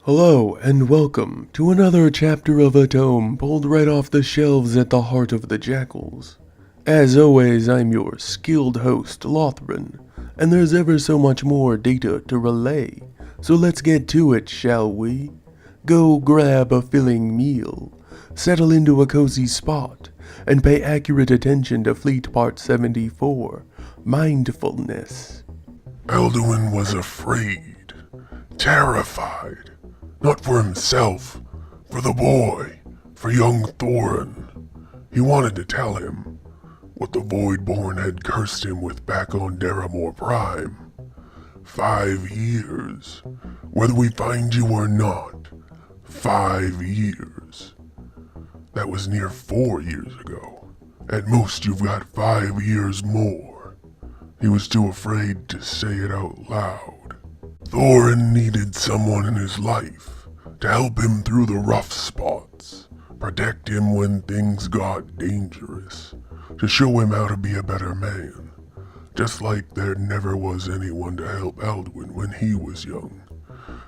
Hello, and welcome to another chapter of a tome pulled right off the shelves at the heart of the Jakuls. As always, I'm your skilled host, Lothran, and there's ever so much more data to relay, so let's get to it, shall we? Go grab a filling meal, settle into a cozy spot, and pay accurate attention to Fleet Part 74, Mindfulness. Alduin was afraid, terrified. Not for himself, for the boy, for young Thorin. He wanted to tell him what the Voidborn had cursed him with back on Daramore Prime. 5 years. Whether we find you or not. 5 years. That was near 4 years ago. At most you've got 5 years more. He was too afraid to say it out loud. Thorin needed someone in his life to help him through the rough spots, protect him when things got dangerous, to show him how to be a better man, just like there never was anyone to help Alduin when he was young,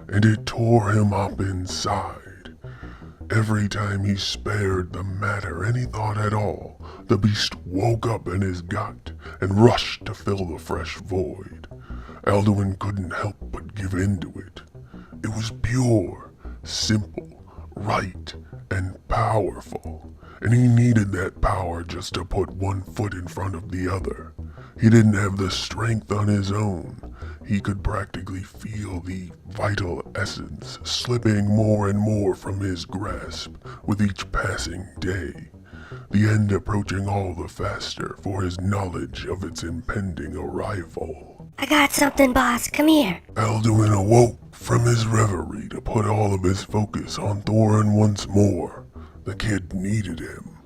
and it tore him up inside. Every time he spared the matter any thought at all, the beast woke up in his gut and rushed to fill the fresh void. Alduin couldn't help but give in to it. It was pure, simple, right, and powerful, and he needed that power just to put one foot in front of the other. He didn't have the strength on his own. He could practically feel the vital essence slipping more and more from his grasp with each passing day, the end approaching all the faster for his knowledge of its impending arrival. I got something, boss. Come here. Alduin awoke from his reverie to put all of his focus on Thorin once more. The kid needed him.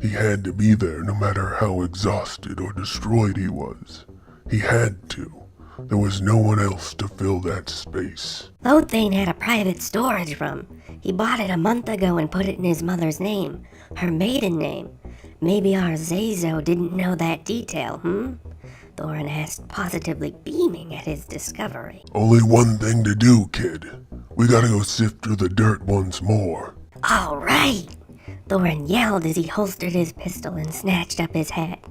He had to be there no matter how exhausted or destroyed he was. He had to. There was no one else to fill that space. Lothane had a private storage room. He bought it a month ago and put it in his mother's name. Her maiden name. Maybe our Zazo didn't know that detail, Thorin asked, positively beaming at his discovery. Only one thing to do, kid. We gotta go sift through the dirt once more. All right! Thorin yelled as he holstered his pistol and snatched up his hat,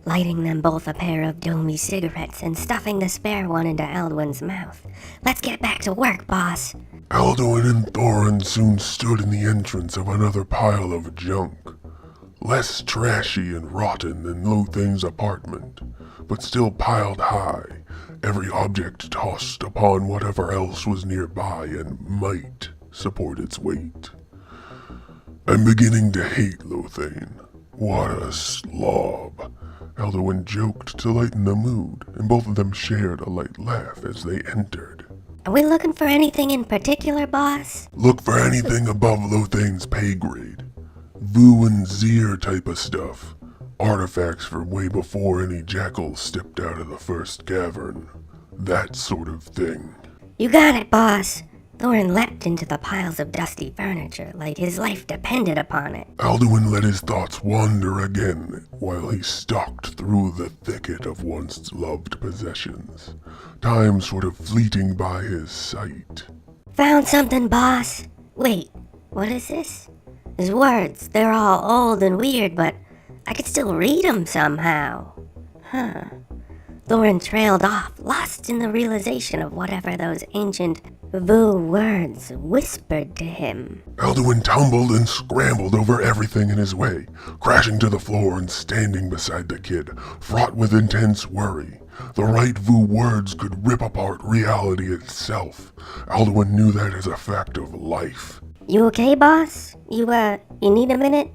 lighting them both a pair of domey cigarettes and stuffing the spare one into Alduin's mouth. Let's get back to work, boss. Alduin and Thorin soon stood in the entrance of another pile of junk. Less trashy and rotten than Lothane's apartment, but still piled high, every object tossed upon whatever else was nearby and might support its weight. I'm beginning to hate Lothane. What a slob. Alduin joked to lighten the mood, and both of them shared a light laugh as they entered. Are we looking for anything in particular, boss? Look for anything above Lothane's pay grade. Vu and Zir type of stuff. Artifacts from way before any Jakuls stepped out of the first cavern. That sort of thing. You got it, boss. Thorin leapt into the piles of dusty furniture like his life depended upon it. Alduin let his thoughts wander again while he stalked through the thicket of once loved possessions, time sort of fleeting by his sight. Found something, boss. Wait, what is this? His words, they're all old and weird, but I could still read them somehow. Thorin trailed off, lost in the realization of whatever those ancient Vu words whispered to him. Alduin tumbled and scrambled over everything in his way, crashing to the floor and standing beside the kid, fraught with intense worry. The right Vu words could rip apart reality itself. Alduin knew that as a fact of life. You okay, boss? You need a minute?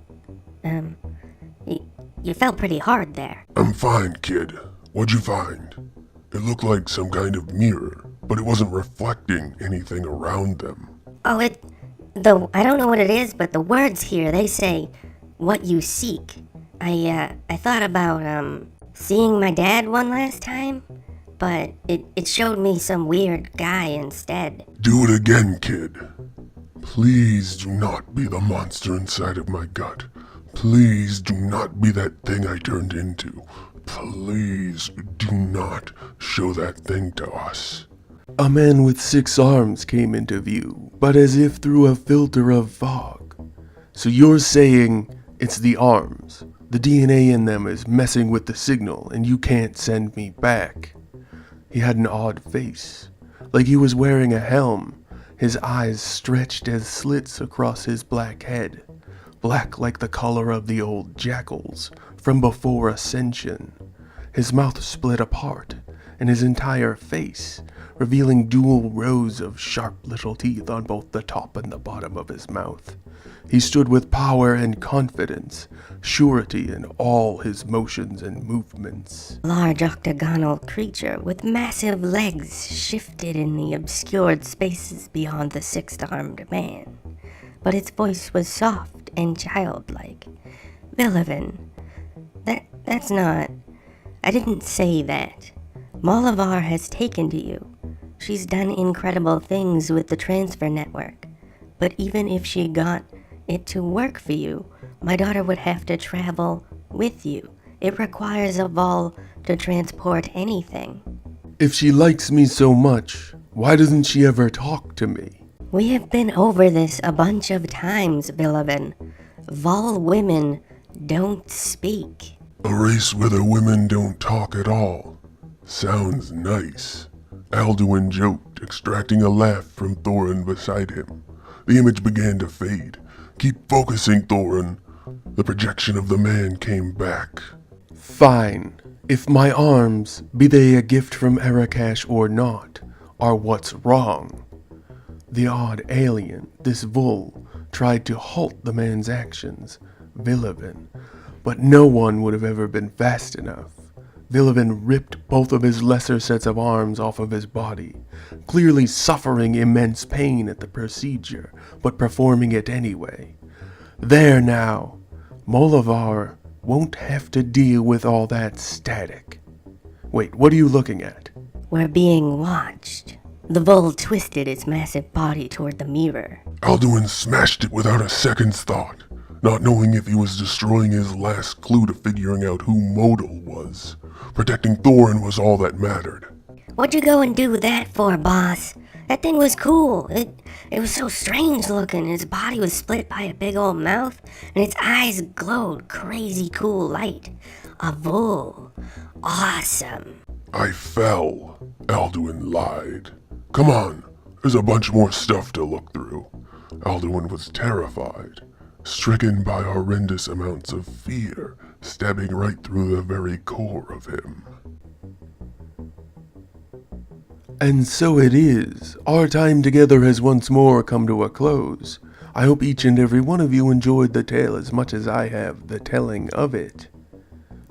You fell pretty hard there. I'm fine, kid. What'd you find? It looked like some kind of mirror, but it wasn't reflecting anything around them. Oh, I don't know what it is, but the words here, they say, what you seek. I thought about, seeing my dad one last time, but it showed me some weird guy instead. Do it again, kid. Please do not be the monster inside of my gut. Please do not be that thing I turned into. Please do not show that thing to us. A man with 6 arms came into view, but as if through a filter of fog. So you're saying it's the arms. The DNA in them is messing with the signal, and you can't send me back. He had an odd face, like he was wearing a helm, his eyes stretched as slits across his black head, black like the color of the old Jakuls from before Ascension. His mouth split apart, and his entire face, revealing dual rows of sharp little teeth on both the top and the bottom of his mouth. He stood with power and confidence, surety in all his motions and movements. Large octagonal creature with massive legs shifted in the obscured spaces beyond the 6-armed man. But its voice was soft and childlike. Villivan, that's not... I didn't say that. Molivar has taken to you. She's done incredible things with the transfer network. But even if she got it to work for you, my daughter would have to travel with you. It requires a Vol to transport anything. If she likes me so much, why doesn't she ever talk to me? We have been over this a bunch of times, Villivan. Vol women don't speak. A race where the women don't talk at all. Sounds nice. Alduin joked, extracting a laugh from Thorin beside him. The image began to fade. Keep focusing, Thorin. The projection of the man came back. Fine. If my arms, be they a gift from Arakash or not, are what's wrong. The odd alien, this Vul, tried to halt the man's actions, Villivan, but no one would have ever been fast enough. Villivan ripped both of his lesser sets of arms off of his body, clearly suffering immense pain at the procedure, but performing it anyway. There now, Molivar won't have to deal with all that static. Wait, what are you looking at? We're being watched. The Vul twisted its massive body toward the mirror. Alduin smashed it without a second's thought, not knowing if he was destroying his last clue to figuring out who Modal was. Protecting Thorin was all that mattered. What'd you go and do that for, boss? That thing was cool. It was so strange looking. Its body was split by a big old mouth, and its eyes glowed crazy cool light. A Vul. Awesome. I fell, Alduin lied. Come on, there's a bunch more stuff to look through. Alduin was terrified, stricken by horrendous amounts of fear, stabbing right through the very core of him. And so it is. Our time together has once more come to a close. I hope each and every one of you enjoyed the tale as much as I have the telling of it.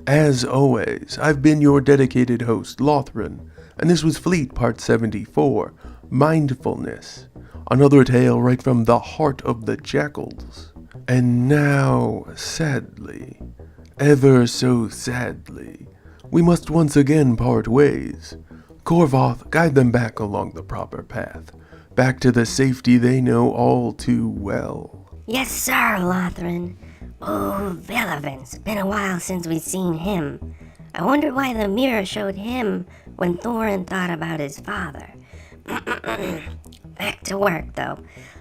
As always, I've been your dedicated host, Lothran, and this was Fleet Part 74, Mindfulness, another tale right from the heart of the Jakuls. And now, sadly, ever so sadly, we must once again part ways. Korvoth, guide them back along the proper path, back to the safety they know all too well. Yes, sir, Lothran. Oh, Villivan's been a while since we've seen him. I wonder why the mirror showed him when Thorin thought about his father. Back to work, though.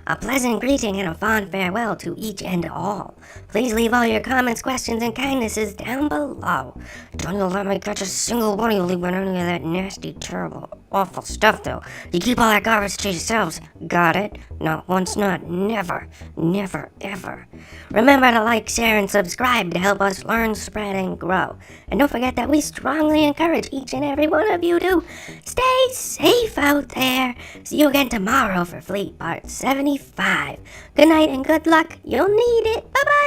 A pleasant greeting and a fond farewell to each and all. Please leave all your comments, questions, and kindnesses down below. Don't you let me catch a single one of you leaving any of that nasty, terrible, awful stuff, though. You keep all that garbage to yourselves. Got it? Not once, not never. Never, ever. Remember to like, share, and subscribe to help us learn, spread, and grow. And don't forget that we strongly encourage each and every one of you to stay safe out there. See you again tomorrow for Fleet Part 75. Good night and good luck. You'll need it. Bye-bye.